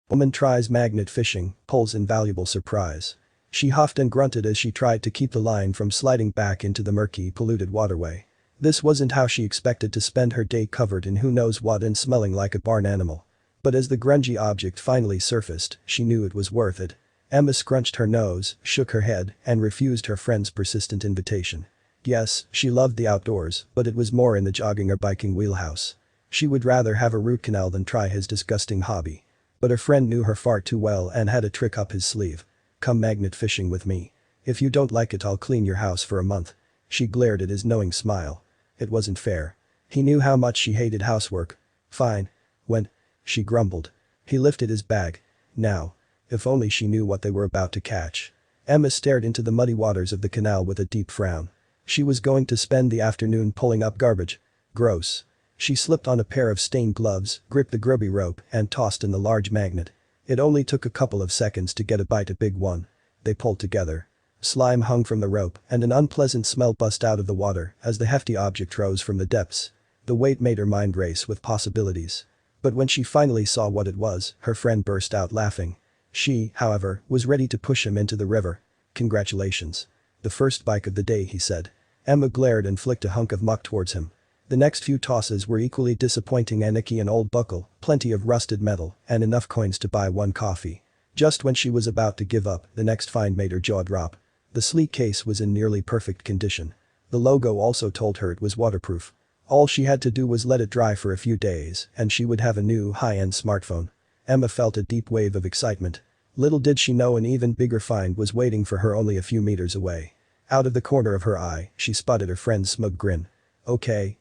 Woman tries magnet fishing, pulls invaluable surprise. She huffed and grunted as she tried to keep the line from sliding back into the murky, polluted waterway. This wasn't how she expected to spend her day covered in who knows what and smelling like a barn animal. But as the grungy object finally surfaced, she knew it was worth it. Emma scrunched her nose, shook her head, and refused her friend's persistent invitation. Yes, she loved the outdoors, but it was more in the jogging or biking wheelhouse. She would rather have a root canal than try his disgusting hobby. But her friend knew her far too well and had a trick up his sleeve. Come magnet fishing with me. If you don't like it, I'll clean your house for a month. She glared at his knowing smile. It wasn't fair. He knew how much she hated housework. Fine. When? She grumbled. He lifted his bag. Now. If only she knew what they were about to catch. Emma stared into the muddy waters of the canal with a deep frown. She was going to spend the afternoon pulling up garbage. Gross. She slipped on a pair of stained gloves, gripped the grubby rope, and tossed in the large magnet. It only took a couple of seconds to get a big one. They pulled together. Slime hung from the rope, and an unpleasant smell bust out of the water as the hefty object rose from the depths. The weight made her mind race with possibilities. But when she finally saw what it was, her friend burst out laughing. She, however, was ready to push him into the river. Congratulations. The first bike of the day, he said. Emma glared and flicked a hunk of muck towards him. The next few tosses were equally disappointing. A nicky and old buckle, plenty of rusted metal, and enough coins to buy one coffee. Just when she was about to give up, the next find made her jaw drop. The sleek case was in nearly perfect condition. The logo also told her it was waterproof. All she had to do was let it dry for a few days, and she would have a new high-end smartphone. Emma felt a deep wave of excitement. Little did she know an even bigger find was waiting for her only a few meters away. Out of the corner of her eye, she spotted her friend's smug grin. Okay.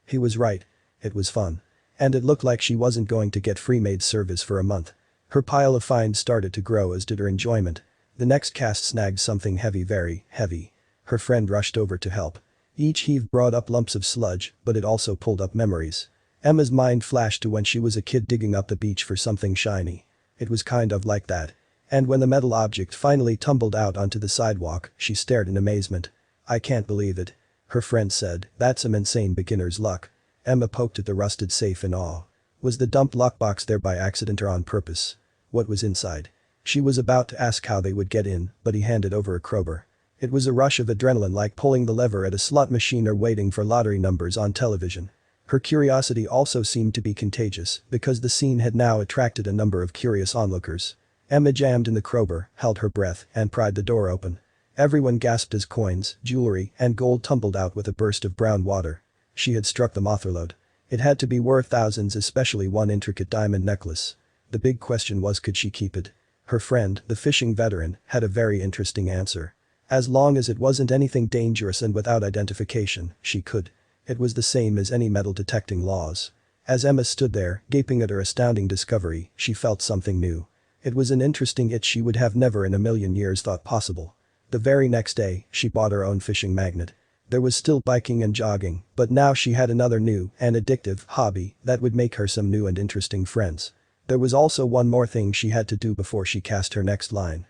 He was right. It was fun. And it looked like she wasn't going to get free maid service for a month. Her pile of finds started to grow, as did her enjoyment. The next cast snagged something heavy, very heavy. Her friend rushed over to help. Each heave brought up lumps of sludge, but it also pulled up memories. Emma's mind flashed to when she was a kid digging up the beach for something shiny. It was kind of like that. And when the metal object finally tumbled out onto the sidewalk, she stared in amazement. I can't believe it. Her friend said, that's some insane beginner's luck. Emma poked at the rusted safe in awe. Was the dumped lockbox there by accident or on purpose? What was inside? She was about to ask how they would get in, but he handed over a crowbar. It was a rush of adrenaline, like pulling the lever at a slot machine or waiting for lottery numbers on television. Her curiosity also seemed to be contagious, because the scene had now attracted a number of curious onlookers. Emma jammed in the crowbar, held her breath, and pried the door open. Everyone gasped as coins, jewelry, and gold tumbled out with a burst of brown water. She had struck the Motherlode. It had to be worth thousands, especially one intricate diamond necklace. The big question was, could she keep it? Her friend, the fishing veteran, had a very interesting answer. As long as it wasn't anything dangerous and without identification, she could. It was the same as any metal detecting laws. As Emma stood there, gaping at her astounding discovery, she felt something new. It was an interesting itch she would have never in a million years thought possible. The very next day, she bought her own fishing magnet. There was still biking and jogging, but now she had another new and addictive hobby that would make her some new and interesting friends. There was also one more thing she had to do before she cast her next line.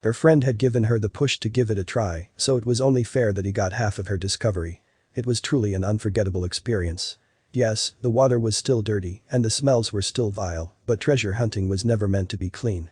Her friend had given her the push to give it a try, so it was only fair that he got half of her discovery. It was truly an unforgettable experience. Yes, the water was still dirty and the smells were still vile, but treasure hunting was never meant to be clean.